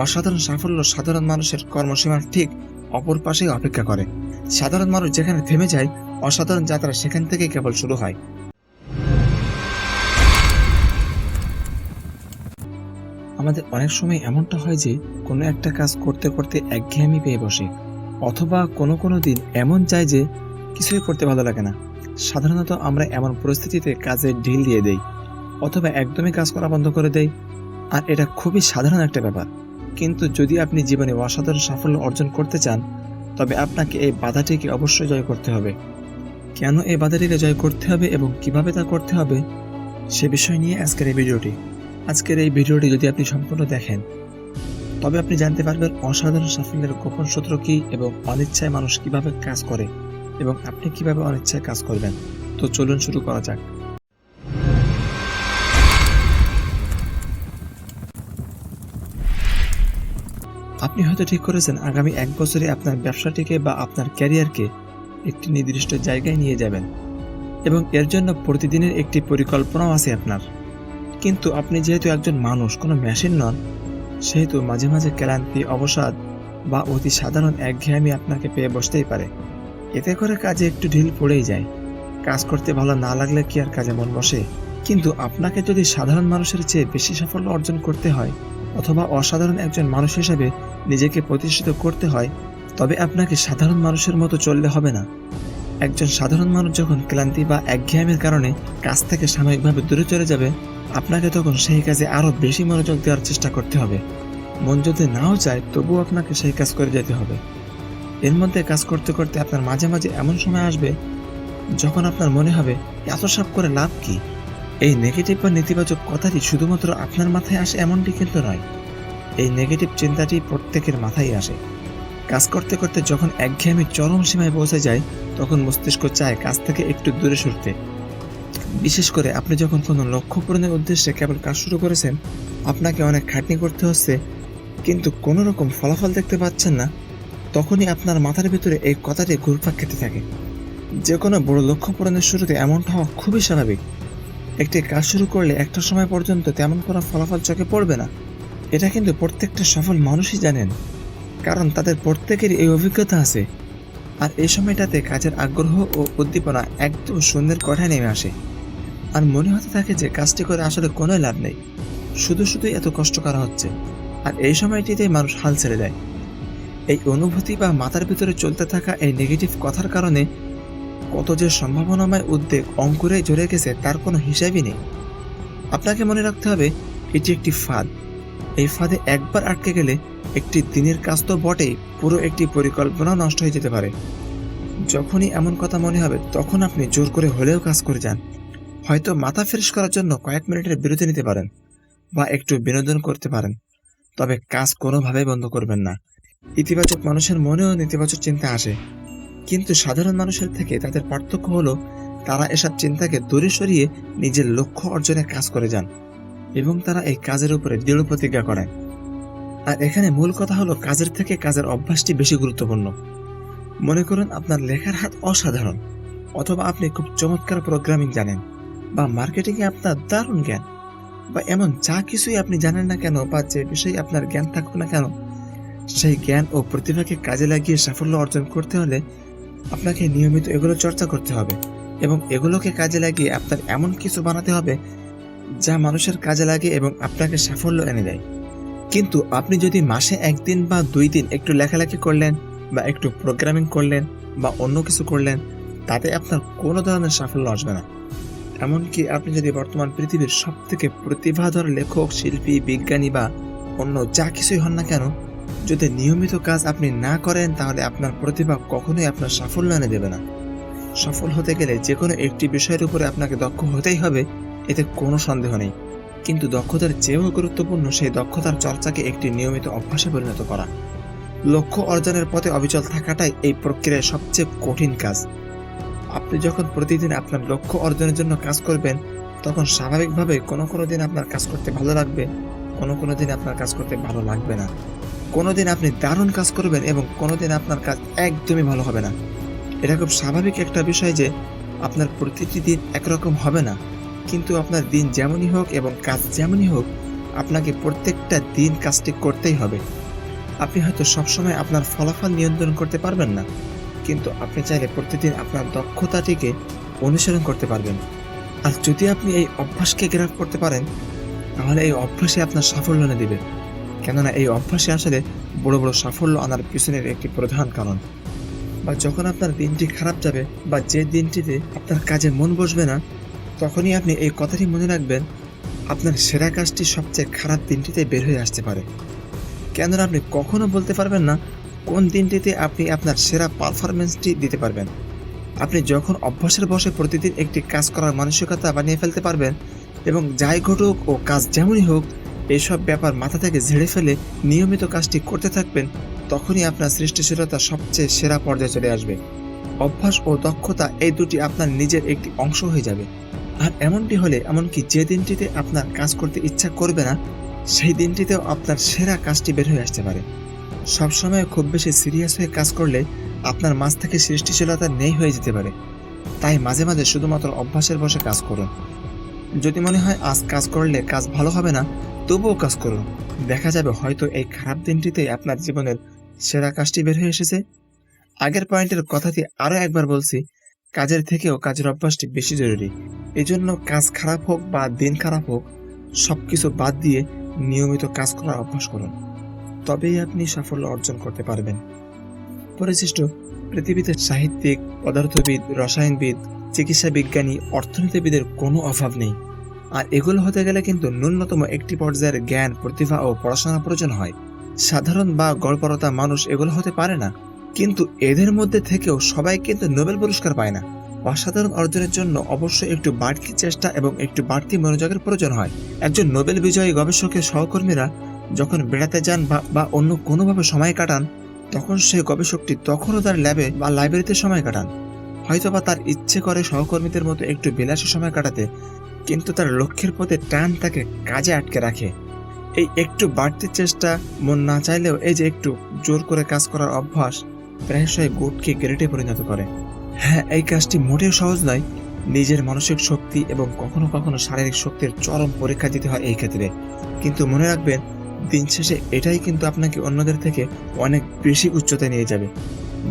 অসাধারণ সাফল্য সাধারণ মানুষের কর্মসীমার ঠিক অপর পাশেই অপেক্ষা করে। সাধারণ মানুষ যেখানে থেমে যায়, অসাধারণ যাত্রা সেখান থেকেই কেবল শুরু হয়। আমাদের অনেক সময় এমনটা হয় যে কোনো একটা কাজ করতে করতে একঘেয়েমি পেয়ে বসে, অথবা কোনো দিন এমন যায় যে কিছুই করতে ভালো লাগে না। সাধারণত আমরা এমন পরিস্থিতিতে কাজে ঢিল দিয়ে দেই, অথবা একদমই কাজ করা বন্ধ করে দেই। আর এটা খুবই সাধারণ একটা ব্যাপার। কিন্তু যদি আপনি জীবনে অসাধারণ সাফল্য অর্জন করতে চান, তবে আপনাকে এই বাধাটিকে অবশ্যই জয় করতে হবে। কেন এই বাধাটিকে জয় করতে হবে এবং কিভাবে তা করতে হবে, সে বিষয় নিয়ে আজকের এই ভিডিওটি যদি আপনি সম্পূর্ণ দেখেন, তবে আপনি জানতে পারবেন অসাধারণ সাফল্যের গোপন সূত্র কি এবং অনিচ্ছায় মানুষ কিভাবে কাজ করে এবং আপনি কিভাবে অনিচ্ছায় কাজ করবেন। তো চলুন শুরু করা যাক। আপনি হয়তো ঠিক করেছেন আগামী 1 বছরে আপনার ব্যবসাটিকে বা আপনার ক্যারিয়ারকে একটি নির্দিষ্ট জায়গায় নিয়ে যাবেন, এবং এর জন্য প্রতিদিনের একটি পরিকল্পনাও আছে আপনার। কিন্তু আপনি যেহেতু একজন মানুষ, কোনো মেশিন নন, সেহেতু মাঝে মাঝে ক্লান্তি, অবসাদ বা অতি সাধারণ একঘেয়েমি আপনাকে পেয়ে বসতেই পারে। এতে করে কাজে একটু ঢিল পড়েই যায়। কাজ করতে ভালো না লাগলে কি আর কাজে মন বসে? কিন্তু আপনাকে যদি সাধারণ মানুষের চেয়ে বেশি সাফল্য অর্জন করতে হয়, অথবা অসাধারণ একজন মানুষ হিসেবে নিজেকে প্রতিষ্ঠিত করতে হয়, তবে আপনাকে সাধারণ মানুষের মতো চললে হবে না। একজন সাধারণ মানুষ যখন ক্লান্তি বা একঘেয়েমির কারণে কাজ থেকে সাময়িকভাবে দূরে চলে যাবে, আপনাকে তখন সেই কাজে আরও বেশি মনোযোগ দেওয়ার চেষ্টা করতে হবে। মন যদি নাও চায়, তবুও আপনাকে সেই কাজ করে যেতে হবে। এর মধ্যে কাজ করতে করতে আপনার মাঝে মাঝে এমন সময় আসবে যখন আপনার মনে হবে, এত সব করে লাভ কি? এই নেগেটিভ বা নেতিবাচক কথাটি শুধুমাত্র আপনার মাথায় আসে এমনটি কিন্তু নয়। এই নেগেটিভ চিন্তাটি প্রত্যেকের মাথায় আসে। কাজ করতে করতে যখন একঘেয়েমি চরম সীমায় পৌঁছে যায়, তখন মস্তিষ্ক চায় কাজ থেকে একটু দূরে সরতে। বিশেষ করে আপনি যখন কোনো লক্ষ্য পূরণের উদ্দেশ্যে কেবল কাজ শুরু করেছেন, আপনাকে অনেক খাটনি করতে হচ্ছে, কিন্তু কোনো রকম ফলাফল দেখতে পাচ্ছেন না, তখনই আপনার মাথার ভিতরে এই কথাটি ঘুরপাক খেতে থাকে। যে কোনো বড় লক্ষ্য পূরণের শুরুতে এমনটা হওয়া খুবই স্বাভাবিক। একটি কাজ শুরু করলে একটা সময় পর্যন্ত তেমন কোনো ফলাফল চোখে পড়বে না। এটা কিন্তু প্রত্যেকটা সফল মানুষই জানেন, কারণ তাদের প্রত্যেকেরই এই অভিজ্ঞতা আছে। আর এই সময়টাতে কাজের আগ্রহ ও উদ্দীপনা একদম শূন্যের কোঠায় নেমে আসে, আর মনে হতে থাকে যে কাজটি করে আসলে কোনো লাভ নেই, শুধুই এত কষ্ট করা হচ্ছে। আর এই সময়টিতেই মানুষ হাল ছেড়ে দেয়। এই অনুভূতি বা মাথার ভিতরে চলতে থাকা এই নেগেটিভ কথার কারণে কত যে সম্ভাবনাময় উদ্বেগ অঙ্কুরে জড়ে গেছে তার কোনো হিসাবই নেই। আপনাকে মনে রাখতে হবে, এটি একটি ফাঁদ। এই ফাঁদে একবার আটকে গেলে একটি দিনের কাজ তো বটেই, পুরো একটি পরিকল্পনাও নষ্ট হয়ে যেতে পারে। যখনই এমন কথা মনে হবে, তখন আপনি জোর করে হলেও কাজ করে যান। হয়তো মাথা ফ্রেশ করার জন্য কয়েক মিনিটের বিরতি নিতে পারেন বা একটু বিনোদন করতে পারেন, তবে কাজ কোনোভাবেই বন্ধ করবেন না। ইতিবাচক মানুষের মনেও নেতিবাচক চিন্তা আসে, কিন্তু সাধারণ মানুষের থেকে তাদের পার্থক্য হলো তারা এসব চিন্তাকে দূরে সরিয়ে নিজের লক্ষ্য অর্জনে কাজ করে যান, এবং তারা এই কাজের উপরে দৃঢ় প্রতিজ্ঞা করেন। আর এখানে মূল কথা হলো, কাজের থেকে কাজের অভ্যাসটি বেশি গুরুত্বপূর্ণ। মনে করুন আপনার লেখার হাত অসাধারণ, অথবা আপনি খুব চমৎকার প্রোগ্রামিং জানেন, বা মার্কেটিংয়ে আপনার দারুণ জ্ঞান, বা এমন যা কিছুই আপনি জানেন না কেন, বা যে বিষয়ে আপনার জ্ঞান থাকুক না কেন, সেই জ্ঞান ও প্রতিভাকে কাজে লাগিয়ে সাফল্য অর্জন করতে হলে আপনাকে নিয়মিত এগুলো চর্চা করতে হবে, এবং এগুলোকে কাজে লাগিয়ে আপনার এমন কিছু বানাতে হবে যা মানুষের কাজে লাগে এবং আপনাকে সাফল্য এনে দেয়। কিন্তু আপনি যদি মাসে 1 দিন বা 2 দিন একটু লেখালেখি করলেন, বা একটু প্রোগ্রামিং করলেন, বা অন্য কিছু করলেন, তাতে আপনার কোনো ধরনের সাফল্য আসবে না। এমনকি আপনি যদি বর্তমান পৃথিবীর সবথেকে প্রতিভাধর লেখক, শিল্পী, বিজ্ঞানী বা অন্য যা কিছুই হন না কেন, যদি নিয়মিত কাজ আপনি না করেন, তাহলে আপনার প্রতিভা কখনোই আপনার সাফল্য এনে দেবে না। সফল হতে গেলে যে কোনো একটি বিষয়ের উপরে আপনাকে দক্ষ হতেই হবে, এতে কোনো সন্দেহ নেই। কিন্তু দক্ষতার চেয়েও গুরুত্বপূর্ণ সেই দক্ষতার চর্চাকে একটি নিয়মিত অভ্যাসে পরিণত করা। লক্ষ্য অর্জনের পথে অবিচল থাকাটাই এই প্রক্রিয়ায় সবচেয়ে কঠিন কাজ। আপনি যখন প্রতিদিন আপনার লক্ষ্য অর্জনের জন্য কাজ করবেন, তখন স্বাভাবিকভাবে কোনো দিন আপনার কাজ করতে ভালো লাগবে, কোনো দিন আপনার কাজ করতে ভালো লাগবে না। কোনোদিন আপনি দারুণ কাজ করবেন এবং কোনোদিন আপনার কাজ একদমই ভালো হবে না। এটা খুব স্বাভাবিক একটা বিষয় যে আপনার প্রতিটি দিন একরকম হবে না, কিন্তু আপনার দিন যেমনই হোক এবং কাজ যেমনই হোক, আপনাকে প্রত্যেকটা দিন কাজটি করতেই হবে। আপনি হয়তো সবসময় আপনার ফলাফল নিয়ন্ত্রণ করতে পারবেন না, কিন্তু আপনি চাইলে প্রতিদিন আপনার দক্ষতাটিকে অনুসরণ করতে পারবেন। আর যদি আপনি এই অভ্যাসকে গ্রাহ্য করতে পারেন, তাহলে এই অভ্যাসই আপনার সাফল্য এনে দিবে। কেননা এই অভ্যাসই আসলে বড় বড় সাফল্য আনার পিছনের একটি প্রধান কারণ। বা যখন আপনার দিনটি খারাপ যাবে বা যে দিনটিতে আপনার কাজে মন বসবে না, তখনই আপনি এই কথাটি মনে রাখবেন, আপনার সেরা কাজটি সবচেয়ে খারাপ দিনটিতে বের হয়ে আসতে পারে। কেননা আপনি কখনো বলতে পারবেন না কোন দিনটিতে আপনি আপনার সেরা পারফরমেন্সটি দিতে পারবেন। আপনি যখন অভ্যাসের বশে প্রতিদিন একটি কাজ করার মানসিকতা বানিয়ে ফেলতে পারবেন এবং যাই ঘটুক ও কাজ যেমনই হোক, এইসব ব্যাপার মাথা থেকে ঝেড়ে ফেলে নিয়মিত কাজটি করতে থাকবেন, তখনই আপনার সৃষ্টিশীলতা সবচেয়ে সেরা পর্যায়ে চলে আসবে। অভ্যাস ও দক্ষতা এই দুটি আপনার নিজের একটি অংশ হয়ে যাবে। আর এমনটি হলে এমনকি যে দিনটিতে আপনার কাজ করতে ইচ্ছা করবে না, সেই দিনটিতেও আপনার সেরা কাজটি বের হয়ে আসতে পারে। সবসময় খুব বেশি সিরিয়াস হয়ে কাজ করলে আপনার মাঝ থেকে সৃষ্টিশীলতা নেই হয়ে যেতে পারে। তাই মাঝে মাঝে শুধুমাত্র অভ্যাসের বশে কাজ করুন। যদি মনে হয় আজ কাজ করলে কাজ ভালো হবে না, তবুও কাজ করুন। দেখা যাবে হয়তো এই খারাপ দিনটিতেই আপনার জীবনের সেরা কাজটি বের হয়ে এসেছে। আগের পয়েন্টের কথাটি আরও একবার বলছি, কাজের থেকেও কাজের অভ্যাসটি বেশি জরুরি। এজন্য কাজ খারাপ হোক বা দিন খারাপ হোক, সবকিছু বাদ দিয়ে নিয়মিত কাজ করার অভ্যাস করুন। তবেই আপনি সাফল্য অর্জন করতে পারবেন। পরিশিষ্ট, পৃথিবীতে সাহিত্যিক, পদার্থবিদ, রসায়নবিদ, চিকিৎসা বিজ্ঞানী, অর্থনীতিবিদের কোনো অভাব নেই। আর এগুলো হতে গেলে কিন্তু ন্যূনতম একটি পর্যায়ের জ্ঞান, প্রতিভা ও পড়াশোনার প্রয়োজন হয়। সাধারণ বা গড়পড়তা মানুষ এগুলো হতে পারে না। কিন্তু এদের মধ্যে থেকেও সবাই কিন্তু নোবেল পুরস্কার পায় না। অসাধারণ অর্জনের জন্য অবশ্যই একটু বাড়তি চেষ্টা এবং একটু বাড়তি মনোযোগের প্রয়োজন হয়। একজন নোবেল বিজয়ী গবেষকের সহকর্মীরা যখন বেড়াতে যান বা অন্য কোনোভাবে সময় কাটান, তখন সেই গবেষকটি তখনও তার ল্যাবে বা লাইব্রেরিতে সময় কাটান। হয়তোবা তার ইচ্ছে করে সহকর্মীদের মতো একটু বিলাসী সময় কাটাতে, কিন্তু তার লক্ষ্যের পথে টান তাকে কাজে আটকে রাখে। এই একটু বাড়তি চেষ্টা, মন না চাইলেও এই যে একটু জোর করে কাজ করার অভ্যাস, প্রায়শই গুডকে গ্রেটে পরিণত করে। হ্যাঁ, এই কাজটি মোটেও সহজ নয়। নিজের মানসিক শক্তি এবং কখনো কখনো শারীরিক শক্তির চরম পরীক্ষা দিতে হয় এই ক্ষেত্রে। কিন্তু মনে রাখবেন, দিন শেষে এটাই কিন্তু আপনাকে অন্যদের থেকে অনেক বেশি উচ্চতায় নিয়ে যাবে।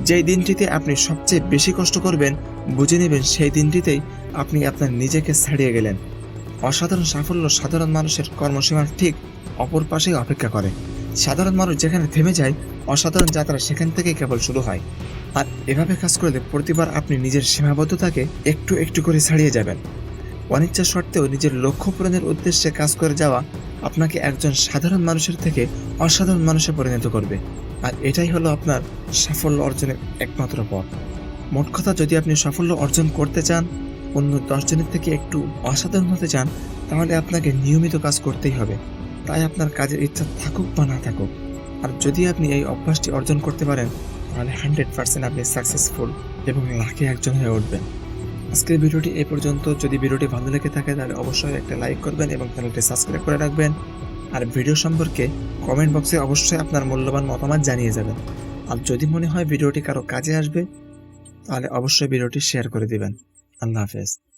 যেই দিনটিতে আপনি সবচেয়ে বেশি কষ্ট করবেন, বুঝে নেবেন সেই দিনটিতেই আপনি আপনার নিজেকে ছাড়িয়ে গেলেন। অসাধারণ সাফল্য সাধারণ মানুষের কর্মসীমার ঠিক অপর পাশেই অপেক্ষা করে। সাধারণ মানুষ যেখানে থেমে যায়, অসাধারণ যাত্রা সেখান থেকেই কেবল শুরু হয়। আর এভাবে কাজ করলে প্রতিবার আপনি নিজের সীমাবদ্ধতাকে একটু একটু করে ছাড়িয়ে যাবেন। অনিচ্ছা সত্ত্বেও নিজের লক্ষ্য পূরণের উদ্দেশ্যে কাজ করে যাওয়া আপনাকে একজন সাধারণ মানুষের থেকে অসাধারণ মানুষে পরিণত করবে। আর এটাই হলো আপনার সাফল্য অর্জনের একমাত্র পথ। মোট কথা, যদি আপনি সাফল্য অর্জন করতে চান, অন্য 10 জনের থেকে একটু অসাধারণ হতে চান, তাহলে আপনাকে নিয়মিত কাজ করতেই হবে। তাই আপনার কাজের ইচ্ছা থাকুক বা না থাকুক। আর যদি আপনি এই অভ্যাসটি অর্জন করতে পারেন, তাহলে 100% আপনি সাকসেসফুল এবং লাখে একজন হয়ে উঠবেন। আজকের ভিডিওটি এই পর্যন্ত। যদি ভিডিওটি ভালো লেগে থাকে তাহলে অবশ্যই একটা লাইক করবেন এবং চ্যানেলটি সাবস্ক্রাইব করে রাখবেন। আর ভিডিও সম্পর্কে কমেন্ট বক্সে অবশ্যই আপনার মূল্যবান মতামত জানিয়ে যাবেন। আর যদি মনে হয় ভিডিওটি কারো কাজে আসবে, তাহলে অবশ্যই ভিডিওটি শেয়ার করে দিবেন। আল্লাহ হাফেজ।